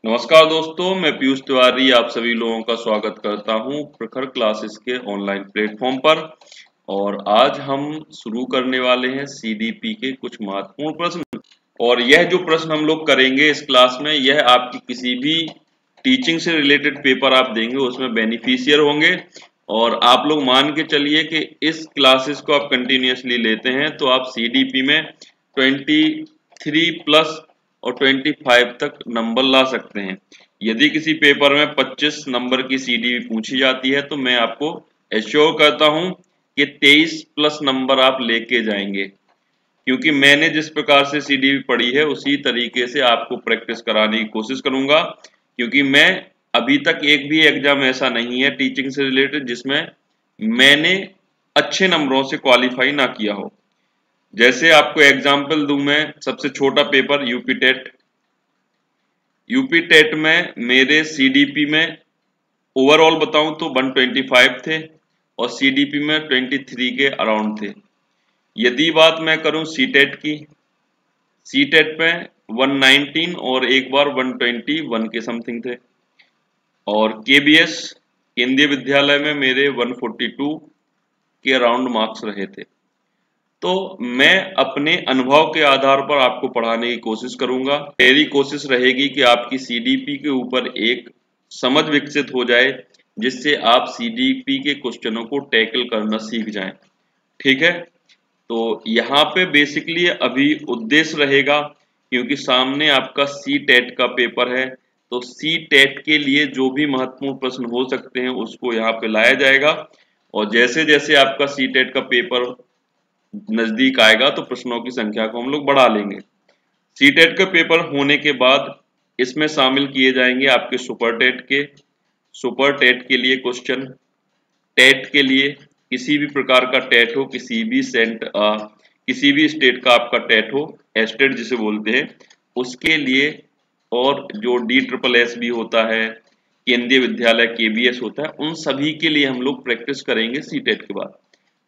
नमस्कार दोस्तों, मैं पीयूष तिवारी आप सभी लोगों का स्वागत करता हूं प्रखर क्लासेस के ऑनलाइन प्लेटफॉर्म पर। और आज हम शुरू करने वाले हैं सीडीपी के कुछ महत्वपूर्ण प्रश्न। और यह जो प्रश्न हम लोग करेंगे इस क्लास में, यह आपकी किसी भी टीचिंग से रिलेटेड पेपर आप देंगे उसमें बेनिफिशियर होंगे। और आप लोग मान के चलिए कि इस क्लासेस को आप कंटिन्यूसली लेते हैं तो आप सीडीपी में 23 प्लस और 25 तक नंबर ला सकते हैं। यदि किसी पेपर में 25 नंबर की सीडीपी पूछी जाती है तो मैं आपको एश्योर करता हूं कि 23 प्लस नंबर आप लेके जाएंगे, क्योंकि मैंने जिस प्रकार से सीडीपी पढ़ी है उसी तरीके से आपको प्रैक्टिस कराने की कोशिश करूंगा। क्योंकि मैं अभी तक एक भी एग्जाम ऐसा नहीं है टीचिंग से रिलेटेड जिसमें मैंने अच्छे नंबरों से क्वालिफाई ना किया हो। जैसे आपको एग्जाम्पल दूं मैं, सबसे छोटा पेपर यूपी टेट में मेरे सीडीपी में ओवरऑल बताऊं तो 125 थे और सीडीपी में 23 के अराउंड थे। यदि बात मैं करूं सीटेट की, सीटेट में 119 और एक बार 121 के समथिंग थे। और केबीएस केंद्रीय विद्यालय में मेरे 142 के अराउंड मार्क्स रहे थे। तो मैं अपने अनुभव के आधार पर आपको पढ़ाने की कोशिश करूंगा। मेरी कोशिश रहेगी कि आपकी सीडीपी के ऊपर एक समझ विकसित हो जाए जिससे आप सीडीपी के क्वेश्चनों को टैकल करना सीख जाएं। ठीक है, तो यहाँ पे बेसिकली अभी उद्देश्य रहेगा, क्योंकि सामने आपका सी टेट का पेपर है, तो सी टेट के लिए जो भी महत्वपूर्ण प्रश्न हो सकते हैं उसको यहाँ पे लाया जाएगा। और जैसे जैसे आपका सी टेट का पेपर नजदीक आएगा तो प्रश्नों की संख्या को हम लोग बढ़ा लेंगे। सीटेट का पेपर होने के बाद इसमें शामिल किए जाएंगे आपके सुपर टेट के लिए क्वेश्चन। टेट के लिए किसी भी प्रकार का टेट हो, किसी भी स्टेट का आपका टेट हो, एस्टेट जिसे बोलते हैं, उसके लिए। और जो DSSS भी होता है, केंद्रीय विद्यालय केबीएस होता है, उन सभी के लिए हम लोग प्रैक्टिस करेंगे सीटेट के बाद।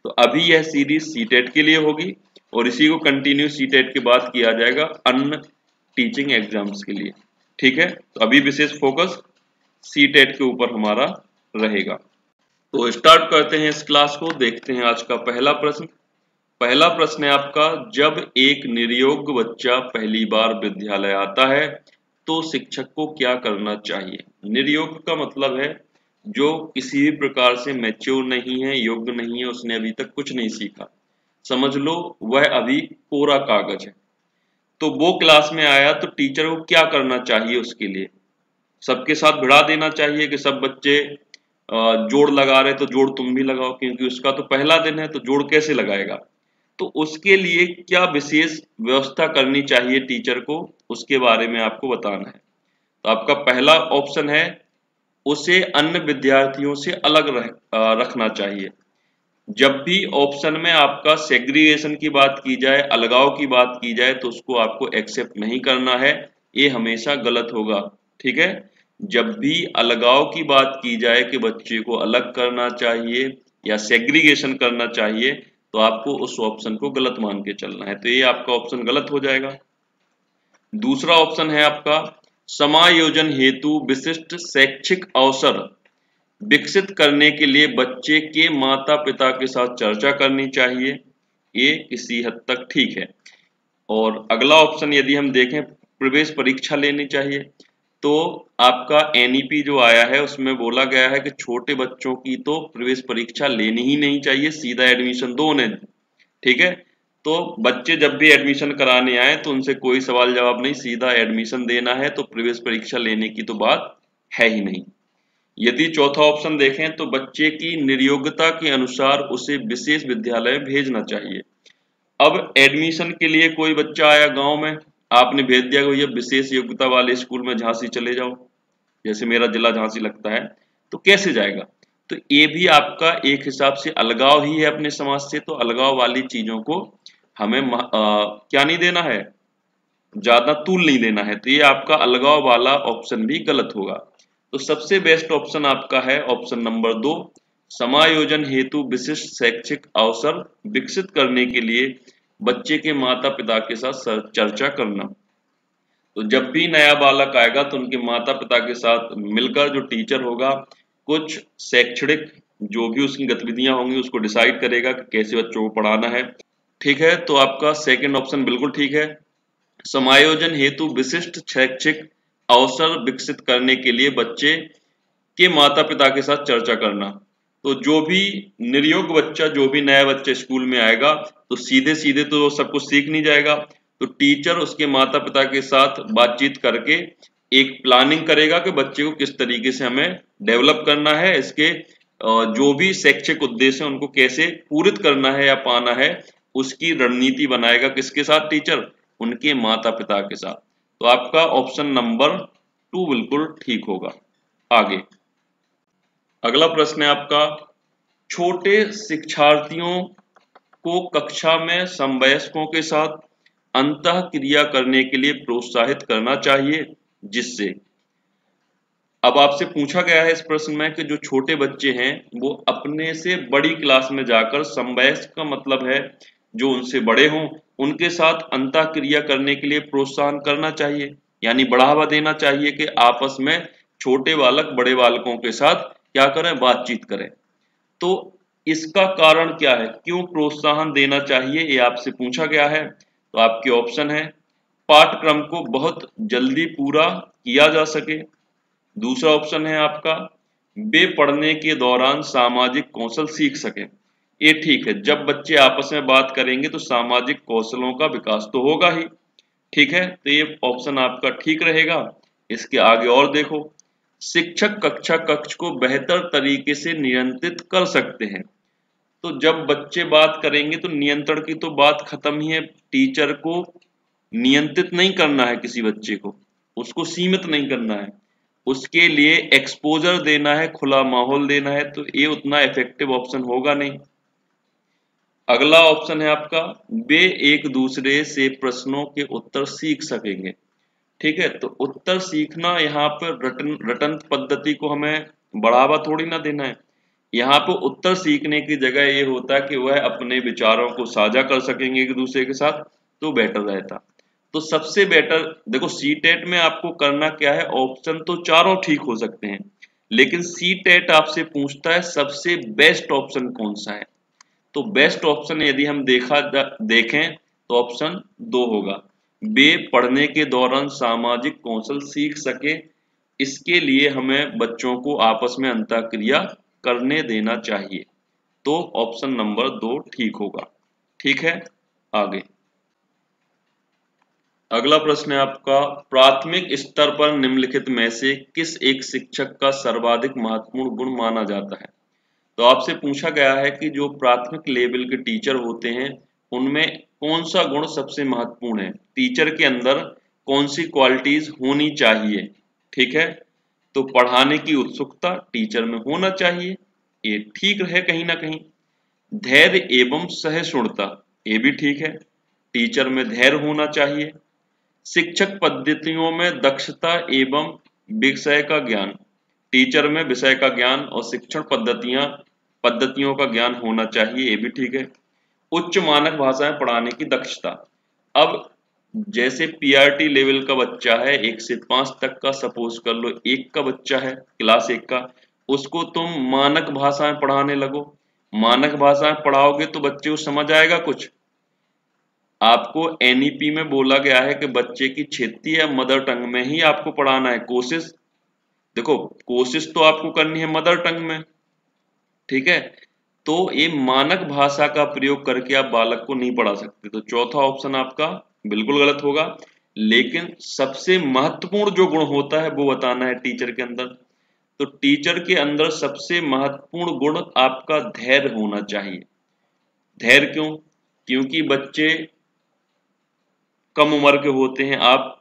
तो अभी यह सीरीज सीटेट के लिए होगी और इसी को कंटिन्यू सीटेट के बाद किया जाएगा अन्य टीचिंग एग्जाम्स के लिए। ठीक है, तो अभी विशेष फोकस सीटेट के ऊपर हमारा रहेगा। तो स्टार्ट करते हैं इस क्लास को। देखते हैं आज का पहला प्रश्न। पहला प्रश्न है आपका, जब एक निरयोग्य बच्चा पहली बार विद्यालय आता है तो शिक्षक को क्या करना चाहिए। निरयोग्य का मतलब है जो किसी भी प्रकार से मैच्योर नहीं है, योग्य नहीं है, उसने अभी तक कुछ नहीं सीखा, समझ लो वह अभी कोरा कागज है। तो वो क्लास में आया तो टीचर को क्या करना चाहिए उसके लिए? सबके साथ भिड़ा देना चाहिए कि सब बच्चे जोड़ लगा रहे तो जोड़ तुम भी लगाओ, क्योंकि उसका तो पहला दिन है तो जोड़ कैसे लगाएगा। तो उसके लिए क्या विशेष व्यवस्था करनी चाहिए टीचर को, उसके बारे में आपको बताना है। तो आपका पहला ऑप्शन है, उसे अन्य विद्यार्थियों से अलग रखना चाहिए। जब भी ऑप्शन में आपका सेग्रीगेशन की बात की जाए, अलगाव की बात की जाए, तो उसको आपको एक्सेप्ट नहीं करना है, ये हमेशा गलत होगा। ठीक है, जब भी अलगाव की बात की जाए कि बच्चे को अलग करना चाहिए या सेग्रीगेशन करना चाहिए, तो आपको उस ऑप्शन को गलत मान के चलना है। तो ये आपका ऑप्शन गलत हो जाएगा। दूसरा ऑप्शन है आपका, समायोजन हेतु विशिष्ट शैक्षिक अवसर विकसित करने के लिए बच्चे के माता पिता के साथ चर्चा करनी चाहिए। ये किसी हद तक ठीक है। और अगला ऑप्शन यदि हम देखें, प्रवेश परीक्षा लेनी चाहिए, तो आपका एनईपी जो आया है उसमें बोला गया है कि छोटे बच्चों की तो प्रवेश परीक्षा लेनी ही नहीं चाहिए, सीधा एडमिशन दो उन्हें। ठीक है, तो बच्चे जब भी एडमिशन कराने आए तो उनसे कोई सवाल जवाब नहीं, सीधा एडमिशन देना है, तो प्रवेश परीक्षा लेने की तो बात है ही नहीं। यदि चौथा ऑप्शन देखें तो बच्चे की निर्योग्यता के अनुसार उसे विशेष विद्यालय में भेजना चाहिए। अब एडमिशन के लिए कोई बच्चा आया गांव में, आपने भेज दिया कि भैया विशेष योग्यता वाले स्कूल में झांसी चले जाओ, जैसे मेरा जिला झांसी लगता है, तो कैसे जाएगा? तो ये भी आपका एक हिसाब से अलगाव ही है अपने समाज से। तो अलगाव वाली चीजों को हमें क्या नहीं देना है, ज्यादा तूल नहीं देना है। तो ये आपका अलगाव वाला ऑप्शन भी गलत होगा। तो सबसे बेस्ट ऑप्शन आपका है ऑप्शन नंबर 2, समायोजन हेतु विशिष्ट शैक्षिक अवसर विकसित करने के लिए बच्चे के माता पिता के साथ चर्चा करना। तो जब भी नया बालक आएगा तो उनके माता पिता के साथ मिलकर जो टीचर होगा कुछ शैक्षणिक जो भी उसकी गतिविधियां होंगी उसको डिसाइड करेगा कि कैसे बच्चों को पढ़ाना है। ठीक है, तो आपका सेकंड ऑप्शन बिल्कुल ठीक है। समायोजन हेतु विशिष्ट शैक्षिक अवसर विकसित करने के लिए बच्चे के माता पिता के साथ चर्चा करना। तो जो भी निर्योग्य बच्चा, जो भी नया बच्चा स्कूल में आएगा तो सीधे सीधे तो सब कुछ सीख नहीं जाएगा, तो टीचर उसके माता पिता के साथ बातचीत करके एक प्लानिंग करेगा कि बच्चे को किस तरीके से हमें डेवलप करना है, इसके जो भी शैक्षिक उद्देश्य है उनको कैसे पूरित करना है या पाना है, उसकी रणनीति बनाएगा। किसके साथ? टीचर उनके माता पिता के साथ। तो आपका ऑप्शन नंबर 2 बिल्कुल ठीक होगा। आगे अगला प्रश्न है आपका, छोटे शिक्षार्थियों को कक्षा में समवयस्कों के साथ अंतः क्रिया करने के लिए प्रोत्साहित करना चाहिए, जिससे। अब आपसे पूछा गया है इस प्रश्न में कि जो छोटे बच्चे हैं वो अपने से बड़ी क्लास में जाकर, समवयस्क का मतलब है जो उनसे बड़े हों, उनके साथ अंतः क्रिया करने के लिए प्रोत्साहन करना चाहिए, यानी बढ़ावा देना चाहिए कि आपस में छोटे बालक बड़े बालकों के साथ क्या करें? बातचीत करें। तो इसका कारण क्या है, क्यों प्रोत्साहन देना चाहिए, ये आपसे पूछा गया है। तो आपके ऑप्शन है, पाठ्यक्रम को बहुत जल्दी पूरा किया जा सके। दूसरा ऑप्शन है आपका, वे पढ़ने के दौरान सामाजिक कौशल सीख सके। ये ठीक है, जब बच्चे आपस में बात करेंगे तो सामाजिक कौशलों का विकास तो होगा ही। ठीक है, तो ये ऑप्शन आपका ठीक रहेगा। इसके आगे और देखो, शिक्षक कक्षा कक्ष को बेहतर तरीके से नियंत्रित कर सकते हैं। तो जब बच्चे बात करेंगे तो नियंत्रण की तो बात खत्म ही है। टीचर को नियंत्रित नहीं करना है किसी बच्चे को, उसको सीमित नहीं करना है, उसके लिए एक्सपोजर देना है, खुला माहौल देना है। तो ये उतना इफेक्टिव ऑप्शन होगा नहीं। अगला ऑप्शन है आपका, वे एक दूसरे से प्रश्नों के उत्तर सीख सकेंगे। ठीक है, तो उत्तर सीखना, यहाँ पर रटन पद्धति को हमें बढ़ावा थोड़ी ना देना है। यहाँ पे उत्तर सीखने की जगह ये होता है कि वह अपने विचारों को साझा कर सकेंगे एक दूसरे के साथ, तो बेटर रहता। तो सबसे बेटर देखो, सीटेट में आपको करना क्या है, ऑप्शन तो चारों ठीक हो सकते हैं, लेकिन सीटेट आपसे पूछता है सबसे बेस्ट ऑप्शन कौन सा है। तो बेस्ट ऑप्शन यदि हम देखें तो ऑप्शन 2 होगा, वे पढ़ने के दौरान सामाजिक कौशल सीख सके, इसके लिए हमें बच्चों को आपस में अंतःक्रिया करने देना चाहिए। तो ऑप्शन नंबर 2 ठीक होगा। ठीक है, आगे अगला प्रश्न है आपका, प्राथमिक स्तर पर निम्नलिखित में से किस एक शिक्षक का सर्वाधिक महत्वपूर्ण गुण माना जाता है। तो आपसे पूछा गया है कि जो प्राथमिक लेवल के टीचर होते हैं उनमें कौन सा गुण सबसे महत्वपूर्ण है, टीचर के अंदर कौन सी क्वालिटीज होनी चाहिए। ठीक है, तो पढ़ाने की उत्सुकता टीचर में होना चाहिए, ये ठीक है कहीं ना कहीं। धैर्य एवं सहिष्णुता, ये भी ठीक है, टीचर में धैर्य होना चाहिए। शिक्षक पद्धतियों में दक्षता एवं विषय का ज्ञान, टीचर में विषय का ज्ञान और शिक्षण पद्धतियों का ज्ञान होना चाहिए, ये भी ठीक है। उच्च मानक भाषाएं पढ़ाने की दक्षता, अब जैसे पीआरटी लेवल का बच्चा है 1 से 5 तक का, सपोज कर लो 1 का बच्चा है क्लास 1 का, उसको तुम मानक भाषाएं पढ़ाने लगो। मानक भाषाएं पढ़ाओगे तो बच्चे को समझ आएगा कुछ। आपको एनईपी में बोला गया है कि बच्चे की क्षेत्रीय या मदर टंग में ही आपको पढ़ाना है। कोशिश देखो, कोशिश तो आपको करनी है मदर टंग में। ठीक है, तो ये मानक भाषा का प्रयोग करके आप बालक को नहीं पढ़ा सकते। तो चौथा ऑप्शन आपका बिल्कुल गलत होगा। लेकिन सबसे महत्वपूर्ण जो गुण होता है वो बताना है टीचर के अंदर। तो टीचर के अंदर सबसे महत्वपूर्ण गुण आपका धैर्य होना चाहिए। धैर्य क्यों? क्योंकि बच्चे कम उम्र के होते हैं, आप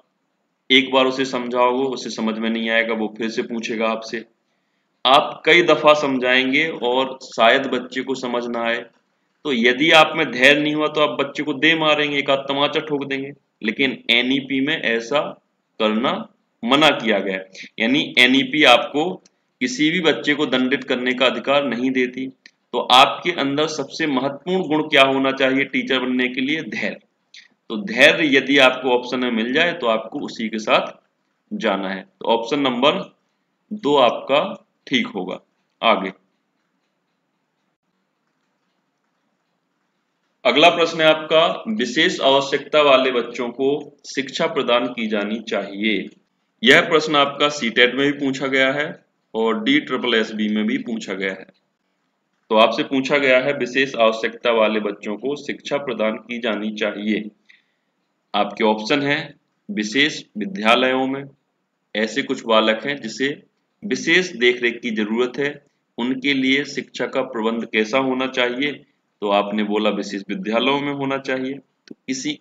एक बार उसे समझाओगे, उसे समझ में नहीं आएगा, वो फिर से पूछेगा आपसे। आप कई दफा समझाएंगे और शायद बच्चे को समझ ना आए। तो यदि आप में धैर्य नहीं हुआ तो आप बच्चे को दे मारेंगे, एक आध तमाचा ठोक देंगे। लेकिन एनईपी में ऐसा करना मना किया गया है, यानी एनईपी आपको किसी भी बच्चे को दंडित करने का अधिकार नहीं देती। तो आपके अंदर सबसे महत्वपूर्ण गुण क्या होना चाहिए टीचर बनने के लिए? धैर्य। तो धैर्य यदि आपको ऑप्शन में मिल जाए तो आपको उसी के साथ जाना है। तो ऑप्शन नंबर 2 आपका ठीक होगा। आगे अगला प्रश्न है आपका, विशेष आवश्यकता वाले बच्चों को शिक्षा प्रदान की जानी चाहिए। यह प्रश्न आपका सीटेट में भी पूछा गया है और DSSB में भी पूछा गया है। तो आपसे पूछा गया है विशेष आवश्यकता वाले बच्चों को शिक्षा प्रदान की जानी चाहिए। आपके ऑप्शन है विशेष विद्यालयों में ऐसे कुछ बालक हैं जिसे विशेष देखरेख की जरूरत है, उनके लिए शिक्षा का प्रबंध कैसा होना चाहिए, तो आपने बोला विशेष विद्यालयों में होना चाहिए। तो किसी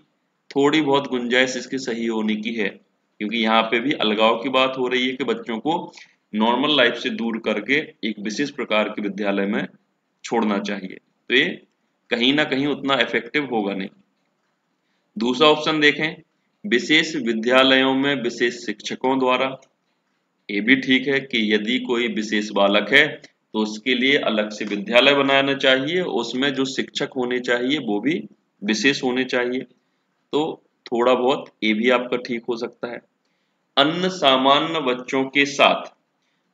थोड़ी बहुत गुंजाइश इसके सही होने की है, क्योंकि यहाँ पे भी अलगाव की बात हो रही है कि बच्चों को नॉर्मल लाइफ से दूर करके एक विशेष प्रकार के विद्यालय में छोड़ना चाहिए। तो ये कहीं ना कहीं उतना इफेक्टिव होगा नहीं। दूसरा ऑप्शन देखें, विशेष विद्यालयों में विशेष शिक्षकों द्वारा। ये भी ठीक है कि यदि कोई विशेष बालक है तो उसके लिए अलग से विद्यालय बनाना चाहिए, उसमें जो शिक्षक होने चाहिए वो भी विशेष होने चाहिए। तो थोड़ा बहुत ये भी आपका ठीक हो सकता है। अन्य सामान्य बच्चों के साथ,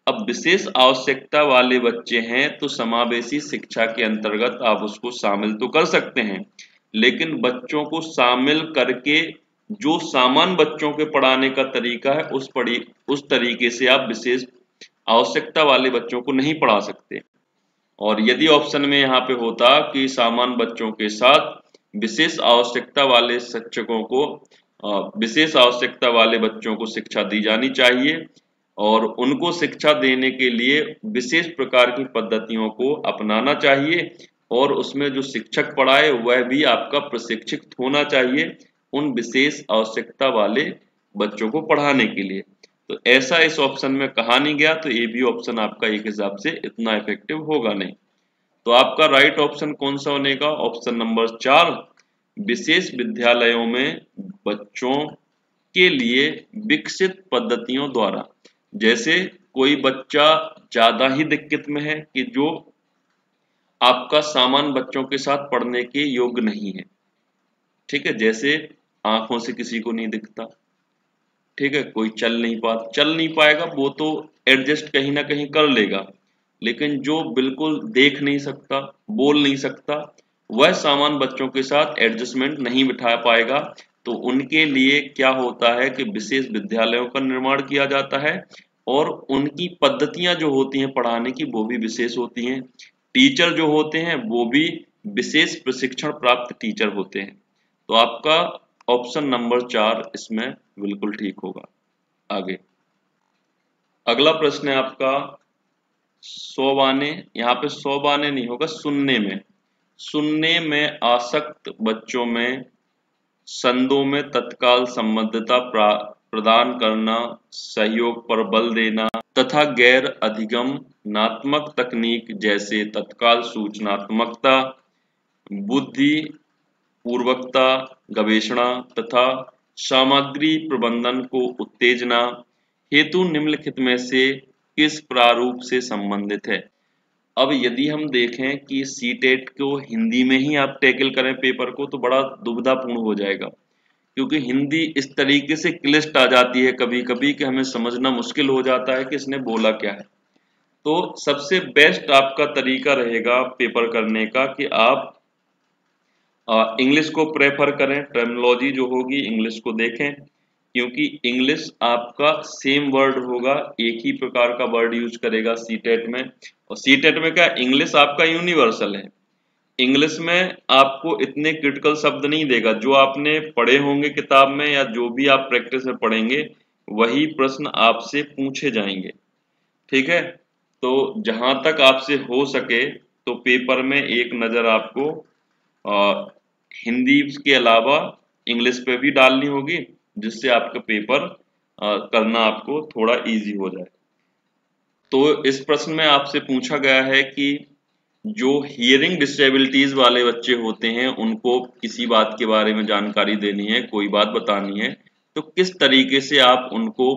अब विशेष आवश्यकता वाले बच्चे हैं तो समावेशी शिक्षा के अंतर्गत आप उसको शामिल तो कर सकते हैं, लेकिन बच्चों को शामिल करके जो सामान्य बच्चों के पढ़ाने का तरीका है उस तरीके से आप विशेष आवश्यकता वाले बच्चों को नहीं पढ़ा सकते। और यदि ऑप्शन में यहाँ पे होता कि सामान्य बच्चों के साथ विशेष आवश्यकता वाले शिक्षकों को विशेष आवश्यकता वाले बच्चों को शिक्षा दी जानी चाहिए और उनको शिक्षा देने के लिए विशेष प्रकार की पद्धतियों को अपनाना चाहिए और उसमें जो शिक्षक पढ़ाए वह भी आपका प्रशिक्षित होना चाहिए उन विशेष आवश्यकता वाले बच्चों को पढ़ाने के लिए। तो ऐसा इस ऑप्शन में कहा नहीं गया, तो ये भी ऑप्शन आपका एक हिसाब से इतना इफेक्टिव होगा नहीं। तो आपका राइट ऑप्शन कौन सा बनेगा? ऑप्शन नंबर 4, विशेष विद्यालयों में बच्चों के लिए विकसित पद्धतियों द्वारा। जैसे कोई बच्चा ज्यादा ही दिक्कत में है कि जो आपका सामान्य बच्चों के साथ पढ़ने के योग्य नहीं है, ठीक है, जैसे आंखों से किसी को नहीं दिखता, ठीक है, कोई चल नहीं पाएगा, वो तो एडजस्ट कहीं ना कहीं कर लेगा, लेकिन जो बिल्कुल देख नहीं सकता, बोल नहीं सकता, वह सामान्य बच्चों के साथ एडजस्टमेंट नहीं बिठा पाएगा। तो उनके लिए क्या होता है कि विशेष विद्यालयों का निर्माण किया जाता है और उनकी पद्धतियां जो होती हैं पढ़ाने की वो भी विशेष होती हैं, टीचर जो होते हैं वो भी विशेष प्रशिक्षण प्राप्त टीचर होते हैं। तो आपका ऑप्शन नंबर 4 इसमें बिल्कुल ठीक होगा। आगे अगला प्रश्न है आपका, सौबाने, यहाँ पे सौबाने नहीं होगा, सुनने में आसक्त बच्चों में संदों में तत्काल संबद्धता प्रदान करना, सहयोग पर बल देना तथा गैर अधिगमनात्मक तकनीक जैसे तत्काल सूचनात्मकता, बुद्धि पूर्वकता, गवेषणा तथा सामग्री प्रबंधन को उत्तेजना हेतु निम्नलिखित में से किस प्रारूप से संबंधित है? अब यदि हम देखें कि सीटेट को हिंदी में ही आप टैकल करें पेपर को तो बड़ा दुविधापूर्ण हो जाएगा, क्योंकि हिंदी इस तरीके से क्लिष्ट आ जाती है कभी कभी कि हमें समझना मुश्किल हो जाता है कि इसने बोला क्या है। तो सबसे बेस्ट आपका तरीका रहेगा पेपर करने का कि आप इंग्लिश को प्रेफर करें, टर्मिनोलॉजी जो होगी इंग्लिश को देखें, क्योंकि इंग्लिश आपका सेम वर्ड होगा, एक ही प्रकार का वर्ड यूज करेगा सीटेट में। और सीटेट में क्या, इंग्लिश आपका यूनिवर्सल है, इंग्लिश में आपको इतने क्रिटिकल शब्द नहीं देगा, जो आपने पढ़े होंगे किताब में या जो भी आप प्रैक्टिस में पढ़ेंगे वही प्रश्न आपसे पूछे जाएंगे, ठीक है। तो जहां तक आपसे हो सके तो पेपर में एक नजर आपको हिंदी के अलावा इंग्लिश पे भी डालनी होगी, जिससे आपका पेपर करना आपको थोड़ा इजी हो जाए। तो इस प्रश्न में आपसे पूछा गया है कि जो हियरिंग डिसेबिलिटीज वाले बच्चे होते हैं उनको किसी बात के बारे में जानकारी देनी है, कोई बात बतानी है, तो किस तरीके से आप उनको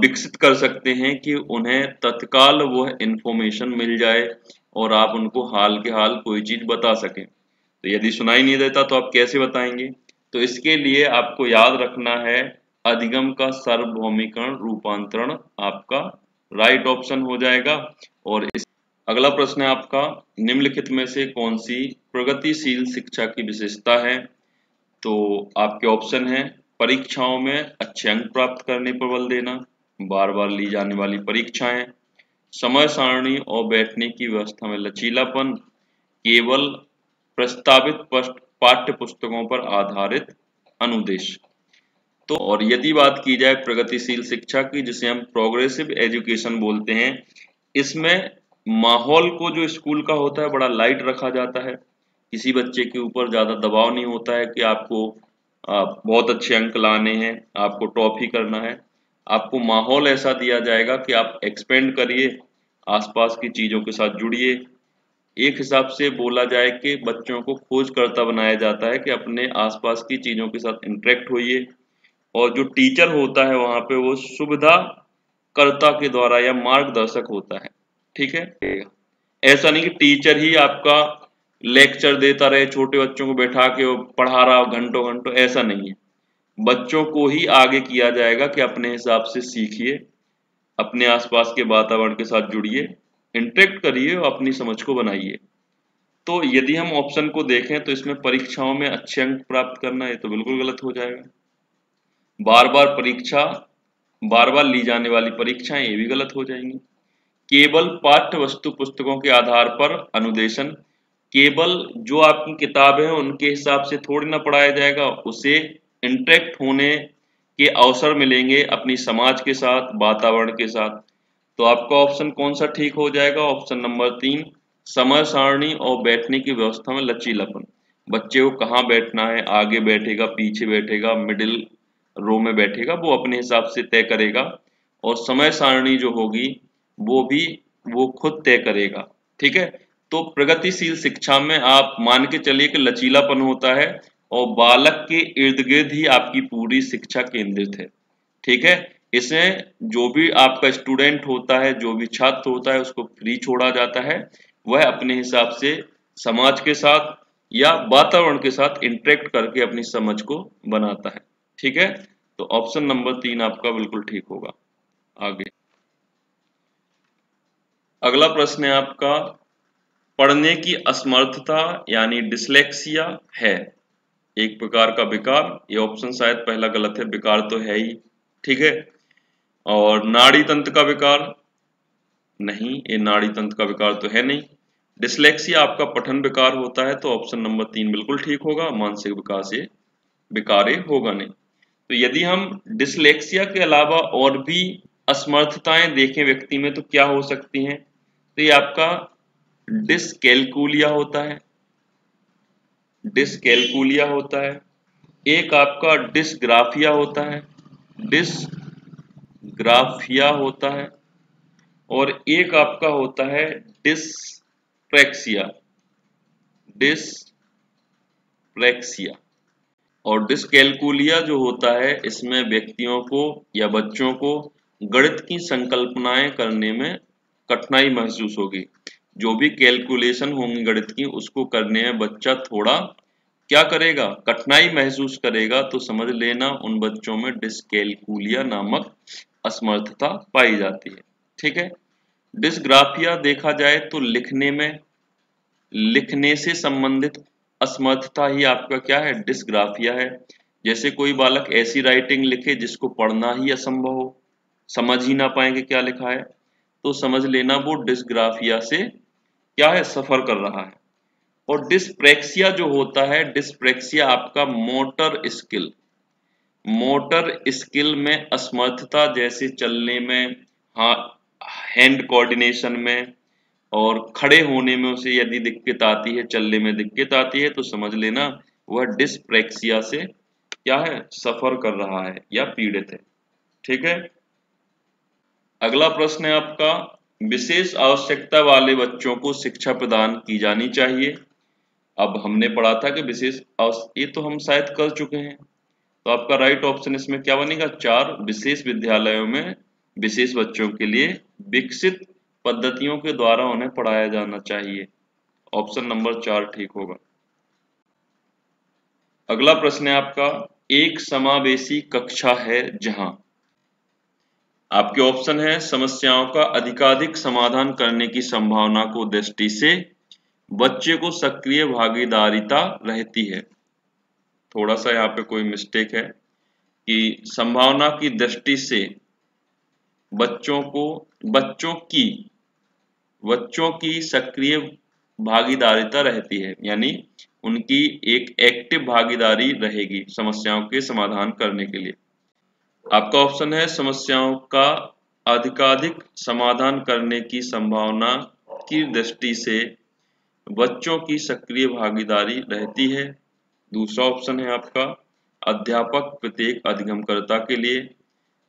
विकसित कर सकते हैं कि उन्हें तत्काल वह इंफॉर्मेशन मिल जाए और आप उनको हाल के हाल कोई चीज बता सकें। तो यदि सुनाई नहीं देता तो आप कैसे बताएंगे? तो इसके लिए आपको याद रखना है अधिगम का सार्वभौमिकरण रूपांतरण आपका राइट ऑप्शन हो जाएगा। और अगला प्रश्न है आपका, निम्नलिखित में से कौन सी प्रगतिशील शिक्षा की विशेषता है? तो आपके ऑप्शन है परीक्षाओं में अच्छे अंक प्राप्त करने पर बल देना, बार बार ली जाने वाली परीक्षाएं, समय सारणी और बैठने की व्यवस्था में लचीलापन, केवल प्रस्तावित पाठ्य पुस्तकों पर आधारित अनुदेश। तो और यदि बात की जाए प्रगतिशील शिक्षा की, जिसे हम प्रोग्रेसिव एजुकेशन बोलते हैं, इसमें माहौल को जो स्कूल का होता है बड़ा लाइट रखा जाता है। किसी बच्चे के ऊपर ज्यादा दबाव नहीं होता है कि आपको बहुत अच्छे अंक लाने हैं, आपको टॉप ही करना है। आपको माहौल ऐसा दिया जाएगा कि आप एक्सपेंड करिए, आसपास की चीजों के साथ जुड़िए। एक हिसाब से बोला जाए कि बच्चों को खोजकर्ता बनाया जाता है कि अपने आसपास की चीजों के साथ इंटरेक्ट होइए। और जो टीचर होता है वहां पे वो सुविधा कर्ता के द्वारा या मार्गदर्शक होता है। ठीक है, ऐसा नहीं कि टीचर ही आपका लेक्चर देता रहे, छोटे बच्चों को बैठा के वो पढ़ा रहा घंटों घंटों, ऐसा नहीं है। बच्चों को ही आगे किया जाएगा कि अपने हिसाब से सीखिए, अपने आसपास के वातावरण के साथ जुड़िए, इंटरेक्ट करिए और अपनी समझ को बनाइए। तो यदि हम ऑप्शन को देखें तो इसमें परीक्षाओं में अच्छे अंक प्राप्त करना, ये तो बिल्कुल गलत हो जाएगा। बार बार ली जाने वाली परीक्षाएं, ये भी गलत हो जाएंगी। केवल पाठ्य वस्तु पुस्तकों के आधार पर अनुदेशन, केवल जो आपकी किताब है उनके हिसाब से थोड़ी ना पढ़ाया जाएगा, उसे इंटरेक्ट होने के अवसर मिलेंगे अपनी समाज के साथ, वातावरण के साथ। तो आपका ऑप्शन कौन सा ठीक हो जाएगा? ऑप्शन नंबर 3, समय सारणी और बैठने की व्यवस्था में लचीलापन। बच्चे को कहाँ बैठना है, आगे बैठेगा, पीछे बैठेगा, मिडिल रो में बैठेगा, वो अपने हिसाब से तय करेगा। और समय सारणी जो होगी वो खुद तय करेगा। ठीक है, तो प्रगतिशील शिक्षा में आप मान के चलिए कि लचीलापन होता है और बालक के इर्द गिर्द ही आपकी पूरी शिक्षा केंद्रित है। ठीक है, इसमें जो भी आपका स्टूडेंट होता है, जो भी छात्र होता है, उसको फ्री छोड़ा जाता है। वह अपने हिसाब से समाज के साथ या वातावरण के साथ इंटरेक्ट करके अपनी समझ को बनाता है। ठीक है, तो ऑप्शन नंबर 3 आपका बिल्कुल ठीक होगा। आगे अगला प्रश्न है आपका, पढ़ने की असमर्थता यानी डिसलेक्सिया है एक प्रकार का विकार। ये ऑप्शन शायद पहला गलत है, विकार तो है ही। ठीक है, और नाड़ी तंत्र का विकार नहीं, ये नाड़ी तंत्र का विकार तो है नहीं। डिसलेक्सिया आपका पठन विकार होता है, तो ऑप्शन नंबर 3 बिल्कुल ठीक होगा। मानसिक विकास ये विकार होगा नहीं। तो यदि हम डिसलेक्सिया के अलावा और भी असमर्थताएं देखें व्यक्ति में तो क्या हो सकती हैं? तो ये आपका डिसकैलकुलिया होता है, डिसकैलकुलिया होता है। एक आपका डिसग्राफिया होता है, डिसग्राफिया होता है। और एक आपका होता है डिसप्रेक्सिया, डिसप्रेक्सिया। और डिसकैलकुलिया जो होता है, इसमें व्यक्तियों को या बच्चों को गणित की संकल्पनाएं करने में कठिनाई महसूस होगी। जो भी कैलकुलेशन होंगी गणित की, उसको करने में बच्चा थोड़ा क्या करेगा, कठिनाई महसूस करेगा। तो समझ लेना उन बच्चों में डिसकैलकुलिया नामक असमर्थता पाई जाती है। ठीक है, डिसग्राफिया देखा जाए तो लिखने से संबंधित असमर्थता ही आपका क्या है, डिसग्राफिया है। जैसे कोई बालक ऐसी राइटिंग लिखे जिसको पढ़ना ही असंभव हो, समझ ही ना पाए कि क्या लिखा है, तो समझ लेना वो डिसग्राफिया से क्या है, सफर कर रहा है। और डिसप्रेक्सिया जो होता है, डिसप्रेक्सिया आपका मोटर स्किल में असमर्थता, जैसे चलने में, हाँ, हैंड कोऑर्डिनेशन में और खड़े होने में उसे यदि दिक्कत आती है, चलने में दिक्कत आती है, तो समझ लेना वह डिसप्रेक्सिया से क्या है, सफर कर रहा है या पीड़ित है। ठीक है, अगला प्रश्न है आपका, विशेष आवश्यकता वाले बच्चों को शिक्षा प्रदान की जानी चाहिए। अब हमने पढ़ा था कि ये तो हम शायद कर चुके हैं। तो आपका राइट ऑप्शन इसमें क्या बनेगा, 4, विशेष विद्यालयों में विशेष बच्चों के लिए विकसित पद्धतियों के द्वारा उन्हें पढ़ाया जाना चाहिए। ऑप्शन नंबर 4 ठीक होगा। अगला प्रश्न है आपका, एक समावेशी कक्षा है जहां। आपके ऑप्शन है, समस्याओं का अधिकाधिक समाधान करने की संभावना को दृष्टि से बच्चे को सक्रिय भागीदारिता रहती है। थोड़ा सा यहाँ पे कोई मिस्टेक है कि संभावना की दृष्टि से बच्चों की सक्रिय भागीदारिता रहती है, यानी उनकी एक एक्टिव भागीदारी रहेगी समस्याओं के समाधान करने के लिए। आपका ऑप्शन है, समस्याओं का अधिकाधिक समाधान करने की संभावना की दृष्टि से बच्चों की सक्रिय भागीदारी रहती है। दूसरा ऑप्शन है आपका, अध्यापक प्रत्येक अधिगमकर्ता के लिए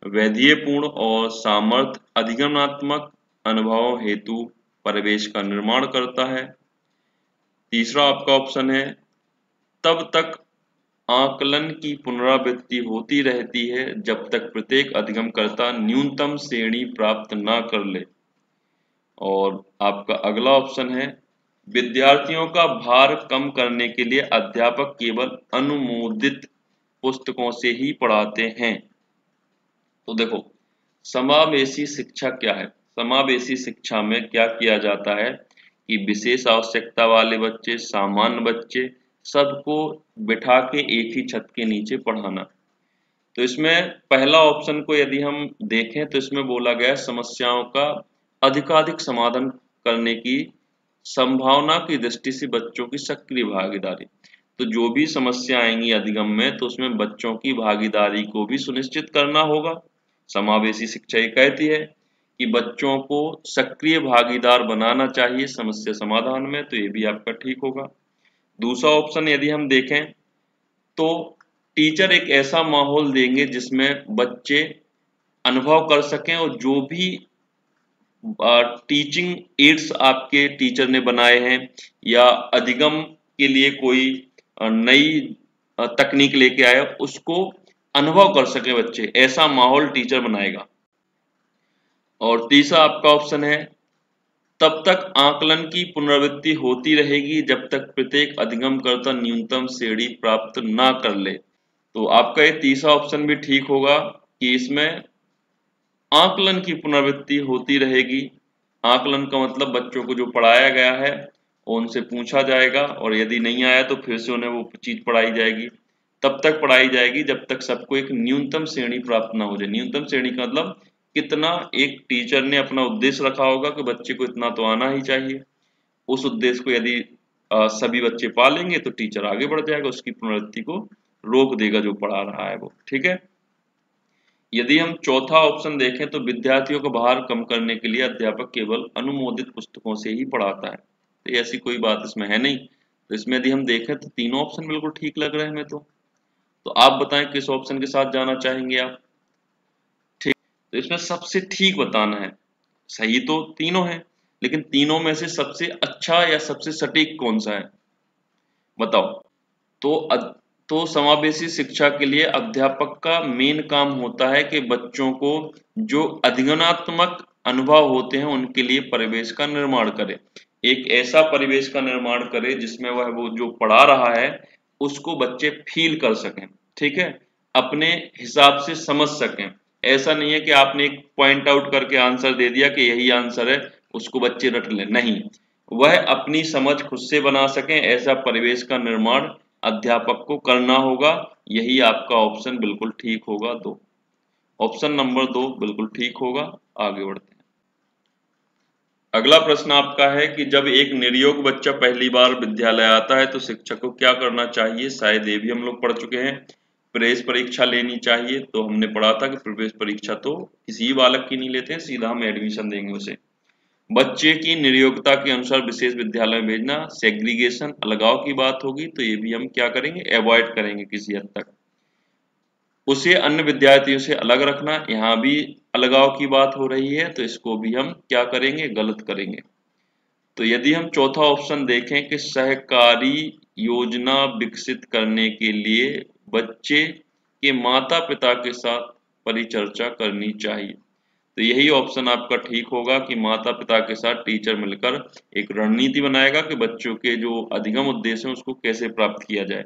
वैधेयपूर्ण और सामर्थ्य अधिगमनात्मक अनुभवों हेतु परिवेश का निर्माण करता है। तीसरा आपका ऑप्शन है, तब तक आकलन की पुनरावृत्ति होती रहती है जब तक प्रत्येक अधिगमकर्ता न्यूनतम श्रेणी प्राप्त न कर ले। और आपका अगला ऑप्शन है, विद्यार्थियों का भार कम करने के लिए अध्यापक केवल अनुमोदित पुस्तकों से ही पढ़ाते हैं। तो देखो, समावेशी शिक्षा क्या है? समावेशी शिक्षा में क्या किया जाता है कि विशेष आवश्यकता वाले बच्चे, सामान्य बच्चे, सबको बिठा के एक ही छत के नीचे पढ़ाना। तो इसमें पहला ऑप्शन को यदि हम देखें तो इसमें बोला गया है, समस्याओं का अधिकाधिक समाधान करने की संभावना की दृष्टि से बच्चों की सक्रिय भागीदारी। तो जो भी समस्या आएंगी अधिगम में, तो उसमें बच्चों की भागीदारी को भी सुनिश्चित करना होगा। समावेशी शिक्षा ये कहती है कि बच्चों को सक्रिय भागीदार बनाना चाहिए समस्या समाधान में, तो ये भी आपका ठीक होगा। दूसरा ऑप्शन यदि हम देखें तो टीचर एक ऐसा माहौल देंगे जिसमें बच्चे अनुभव कर सकें और जो भी टीचिंग एड्स आपके टीचर ने बनाए हैं या अधिगम के लिए कोई नई तकनीक लेके आए, उसको अनुभव कर सके बच्चे, ऐसा माहौल टीचर बनाएगा। और तीसरा आपका ऑप्शन है, तब तक आकलन की पुनरावृत्ति होती रहेगी जब तक प्रत्येक अधिगमकर्ता न्यूनतम श्रेणी प्राप्त ना कर ले। तो आपका ये तीसरा ऑप्शन भी ठीक होगा कि इसमें आकलन की पुनरावृत्ति होती रहेगी। आकलन का मतलब बच्चों को जो पढ़ाया गया है उनसे पूछा जाएगा और यदि नहीं आया तो फिर से उन्हें वो चीज पढ़ाई जाएगी। तब तक पढ़ाई जाएगी जब तक सबको एक न्यूनतम श्रेणी प्राप्त ना हो जाए। न्यूनतम श्रेणी का मतलब कितना एक टीचर ने अपना उद्देश्य रखा होगा कि बच्चे को इतना तो आना ही चाहिए। उस उद्देश्य को यदि सभी बच्चे पा लेंगे तो टीचर आगे बढ़ जाएगा, उसकी पुनरावृत्ति को रोक देगा जो पढ़ा रहा है वो। ठीक है। यदि हम चौथा ऑप्शन देखें तो विद्यार्थियों का भार कम करने के लिए अध्यापक केवल अनुमोदित पुस्तकों से ही पढ़ाता है। तो ऐसी कोई बात इसमें है नहीं। तो इसमें यदि हम देखें तो तीनों ऑप्शन बिल्कुल ठीक लग रहे हैं हमें। तो आप बताएं किस ऑप्शन के साथ जाना चाहेंगे आप? ठीक, तो इसमें सबसे ठीक बताना है। सही तो तीनों है, लेकिन तीनों में से सबसे अच्छा या सबसे सटीक कौन सा है बताओ? तो समावेशी शिक्षा के लिए अध्यापक का मेन काम होता है कि बच्चों को जो अधिगमनात्मक अनुभव होते हैं उनके लिए परिवेश का निर्माण करे। एक ऐसा परिवेश का निर्माण करे जिसमें वह वो जो पढ़ा रहा है उसको बच्चे फील कर सकें। ठीक है, अपने हिसाब से समझ सकें। ऐसा नहीं है कि आपने एक पॉइंट आउट करके आंसर दे दिया कि यही आंसर है, उसको बच्चे रट लें। नहीं, वह अपनी समझ खुद से बना सकें, ऐसा परिवेश का निर्माण अध्यापक को करना होगा। यही आपका ऑप्शन बिल्कुल ठीक होगा। दो, ऑप्शन नंबर 2 बिल्कुल ठीक होगा। आगे बढ़ते हैं। अगला प्रश्न आपका है कि जब एक निर्योग्य बच्चा पहली बार विद्यालय आता है तो शिक्षक को क्या करना चाहिए? शायद ये भी हम लोग पढ़ चुके हैं। प्रवेश परीक्षा लेनी चाहिए। तो हमने पढ़ा था कि प्रवेश परीक्षा तो किसी बालक की नहीं लेते हैं, सीधा हम एडमिशन देंगे उसे। बच्चे की निर्योग्यता के अनुसार विशेष विद्यालय में भेजना, सेग्रीगेशन, अलगाव की बात होगी। तो ये भी हम क्या करेंगे? अवॉइड करेंगे किसी हद तक। उसे अन्य विद्यार्थियों से अलग रखना, यहाँ भी अलगाव की बात हो रही है, तो इसको भी हम क्या करेंगे? गलत करेंगे। तो यदि हम चौथा ऑप्शन देखें कि सहकारी योजना विकसित करने के लिए बच्चे के माता पिता के साथ परिचर्चा करनी चाहिए, तो यही ऑप्शन आपका ठीक होगा कि माता पिता के साथ टीचर मिलकर एक रणनीति बनाएगा कि बच्चों के जो अधिगम उद्देश्य हैं उसको कैसे प्राप्त किया जाए।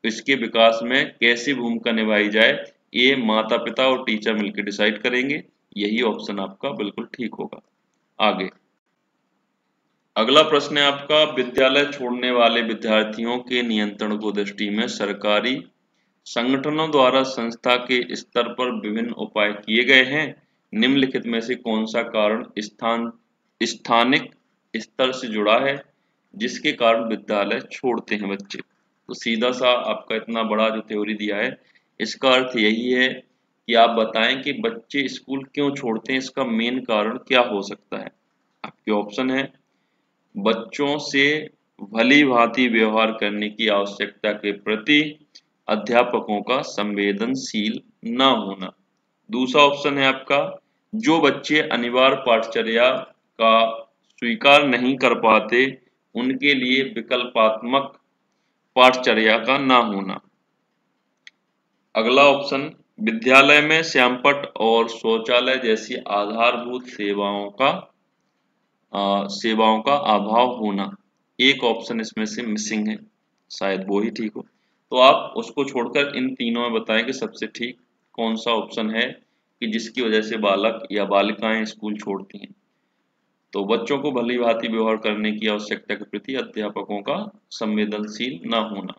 इसके विकास में कैसे भूमिका निभाई जाए, ये माता पिता और टीचर मिलकर डिसाइड करेंगे। यही ऑप्शन आपका बिल्कुल ठीक होगा। आगे अगला प्रश्न है आपका, विद्यालय छोड़ने वाले विद्यार्थियों के नियंत्रण को दृष्टि में सरकारी संगठनों द्वारा संस्था के स्तर पर विभिन्न उपाय किए गए हैं। निम्नलिखित में से कौन सा कारण स्थानिक स्तर से जुड़ा है जिसके कारण विद्यालय छोड़ते हैं बच्चे। तो सीधा सा आपका इतना बड़ा जो थ्योरी दिया है, इसका अर्थ यही है कि आप बताएं कि बच्चे स्कूल क्यों छोड़ते हैं, इसका मेन कारण क्या हो सकता है। आपके ऑप्शन है, बच्चों से भली भांति व्यवहार करने की आवश्यकता के प्रति अध्यापकों का संवेदनशील न होना। दूसरा ऑप्शन है आपका, जो बच्चे अनिवार्य पाठचर्या का स्वीकार नहीं कर पाते उनके लिए विकल्पात्मक पाठचर्या का न होना। अगला ऑप्शन, विद्यालय में श्यामपट्ट और शौचालय जैसी आधारभूत सेवाओं का अभाव होना। एक ऑप्शन इसमें से मिसिंग है, शायद वो ही ठीक हो। तो आप उसको छोड़कर इन तीनों में बताएं कि सबसे ठीक कौन सा ऑप्शन है कि जिसकी वजह से बालक या बालिकाएं स्कूल छोड़ती हैं। तो बच्चों को भली भांति व्यवहार करने की आवश्यकता के प्रति अध्यापकों का संवेदनशील न होना।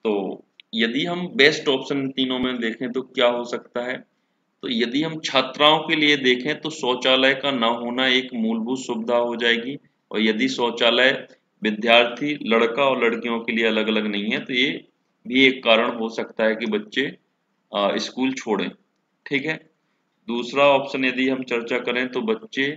तो यदि हम बेस्ट ऑप्शन तीनों में देखें तो क्या हो सकता है, तो यदि हम छात्राओं के लिए देखें तो शौचालय का न होना एक मूलभूत सुविधा हो जाएगी, और यदि शौचालय विद्यार्थी लड़का और लड़कियों के लिए अलग अलग नहीं है तो ये भी एक कारण हो सकता है कि बच्चे स्कूल छोड़ें। ठीक है। दूसरा ऑप्शन यदि हम चर्चा करें तो बच्चे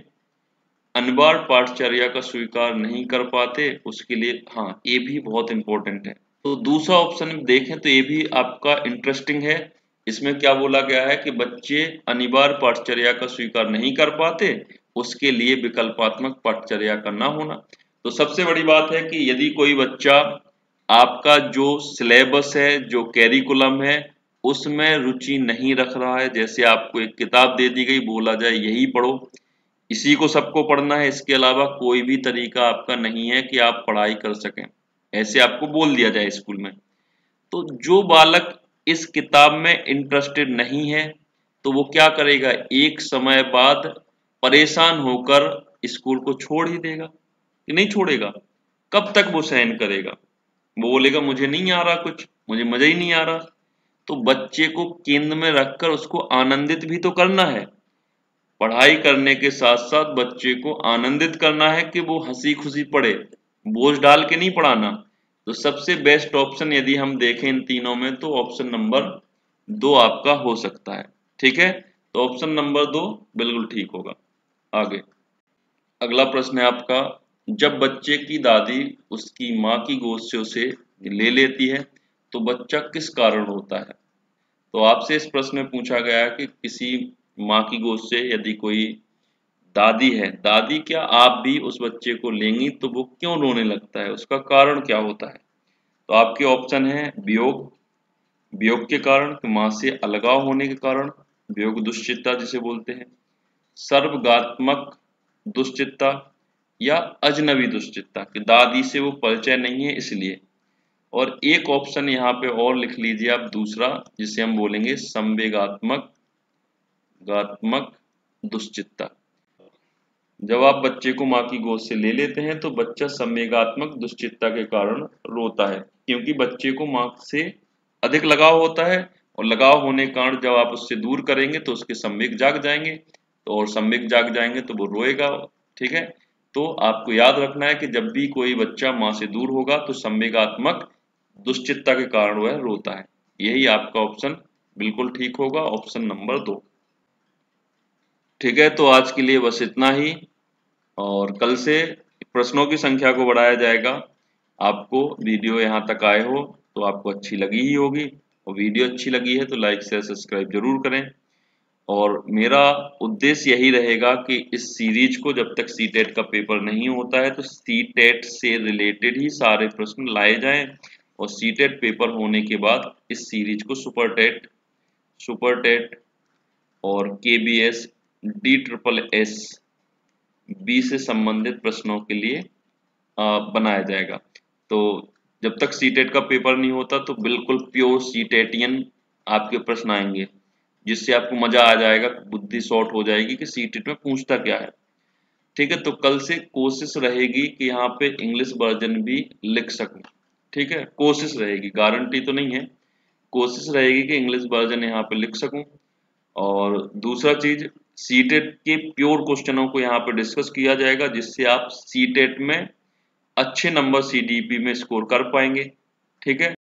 अनिवार्य पाठचर्या का स्वीकार नहीं कर पाते, उसके लिए हाँ ये भी बहुत इंपॉर्टेंट है। तो दूसरा ऑप्शन देखें तो ये भी आपका इंटरेस्टिंग है। इसमें क्या बोला गया है कि बच्चे अनिवार्य पाठचर्या का स्वीकार नहीं कर पाते, उसके लिए विकल्पात्मक पाठचर्या का ना होना। तो सबसे बड़ी बात है कि यदि कोई बच्चा आपका जो सिलेबस है, जो कैरिकुलम है, उसमें रुचि नहीं रख रहा है, जैसे आपको एक किताब दे दी गई, बोला जाए यही पढ़ो, इसी को सबको पढ़ना है, इसके अलावा कोई भी तरीका आपका नहीं है कि आप पढ़ाई कर सकें, ऐसे आपको बोल दिया जाए स्कूल में, तो जो बालक इस किताब में इंटरेस्टेड नहीं है तो वो क्या करेगा, एक समय बाद परेशान होकर स्कूल को छोड़ ही देगा कि नहीं छोड़ेगा। कब तक वो सहन करेगा, वो बोलेगा मुझे नहीं आ रहा, कुछ मुझे मजा ही नहीं आ रहा। तो बच्चे को केंद्र में रखकर उसको आनंदित भी तो करना है, पढ़ाई करने के साथ साथ बच्चे को आनंदित करना है कि वो हंसी खुशी पढ़े, बोझ डाल के नहीं पढ़ाना। तो सबसे बेस्ट ऑप्शन यदि हम देखें इन तीनों में तो ऑप्शन नंबर 2 आपका हो सकता है। ठीक है, तो ऑप्शन नंबर 2 बिल्कुल ठीक होगा। आगे अगला प्रश्न है आपका, जब बच्चे की दादी उसकी माँ की गोद से उसे ले लेती है तो बच्चा किस कारण रोता है। तो आपसे इस प्रश्न में पूछा गया है कि किसी माँ की गोद से यदि कोई दादी है, दादी क्या आप भी उस बच्चे को लेंगी तो वो क्यों रोने लगता है, उसका कारण क्या होता है। तो आपके ऑप्शन है वियोग, वियोग के कारण, माँ से अलगाव होने के कारण, वियोग दुश्चित्ता जिसे बोलते हैं, सर्वगात्मक दुश्चित्ता, या अजनबी दुश्चित्ता कि दादी से वो परिचय नहीं है इसलिए। और एक ऑप्शन यहाँ पे और लिख लीजिए आप दूसरा, जिसे हम बोलेंगे संवेगात्मक दुश्चित्ता। जब आप बच्चे को माँ की गोद से ले लेते हैं तो बच्चा संवेगात्मक दुश्चित्ता के कारण रोता है, क्योंकि बच्चे को माँ से अधिक लगाव होता है, और लगाव होने के कारण जब आप उससे दूर करेंगे तो उसके संवेग जाग जाएंगे, तो और संवेग जाग जाएंगे तो वो रोएगा। ठीक है, तो आपको याद रखना है कि जब भी कोई बच्चा माँ से दूर होगा तो संवेगात्मक दुश्चित्ता के कारण वह रोता है। यही आपका ऑप्शन बिल्कुल ठीक होगा, ऑप्शन नंबर 2। ठीक है, तो आज के लिए बस इतना ही, और कल से प्रश्नों की संख्या को बढ़ाया जाएगा। आपको वीडियो यहाँ तक आए हो तो आपको अच्छी लगी ही होगी, और वीडियो अच्छी लगी है तो लाइक शेयर सब्सक्राइब जरूर करें। और मेरा उद्देश्य यही रहेगा कि इस सीरीज को जब तक सीटेट का पेपर नहीं होता है तो सीटेट से रिलेटेड ही सारे प्रश्न लाए जाएं, और सीटेट पेपर होने के बाद इस सीरीज को सुपर टेट और केबीएस DSSS बी से संबंधित प्रश्नों के लिए बनाया जाएगा। तो जब तक सीटेट का पेपर नहीं होता तो बिल्कुल प्योर सीटेटियन आपके प्रश्न आएंगे, जिससे आपको मजा आ जाएगा, बुद्धि शॉर्ट हो जाएगी कि सीटेट में पूछता क्या है। ठीक है, तो कल से कोशिश रहेगी कि यहाँ पे इंग्लिश वर्जन भी लिख सकूं। ठीक है, कोशिश रहेगी, गारंटी तो नहीं है, कोशिश रहेगी कि इंग्लिश वर्जन यहाँ पे लिख सकूं। और दूसरा चीज, सीटेट के प्योर क्वेश्चनों को यहाँ पे डिस्कस किया जाएगा, जिससे आप सीटेट में अच्छे नंबर सीडीपी में स्कोर कर पाएंगे। ठीक है।